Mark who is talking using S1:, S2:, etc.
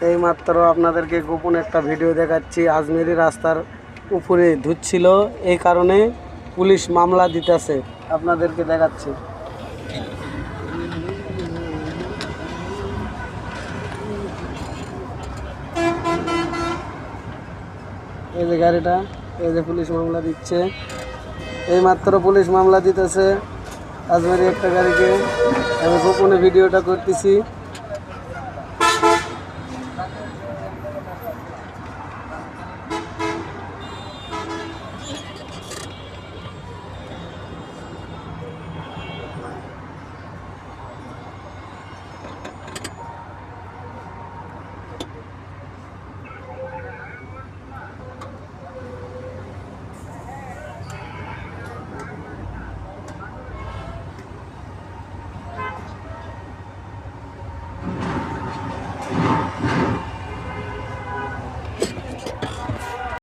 S1: এই মাত্র আপনাদেরকে গোপন একটা ভিডিও দেখাচ্ছি। আজমেরি রাস্তার উপরে ধুচ্ছিল, এই কারণে পুলিশ মামলা দিতেছে। আপনাদেরকে দেখাচ্ছি। এই যে গাড়িটা, এই যে পুলিশ মামলা দিচ্ছে। এই মাত্র পুলিশ মামলা দিতেছে আজমেরি একটা গাড়িকে। আমি গোপনে ভিডিওটা করতেছি।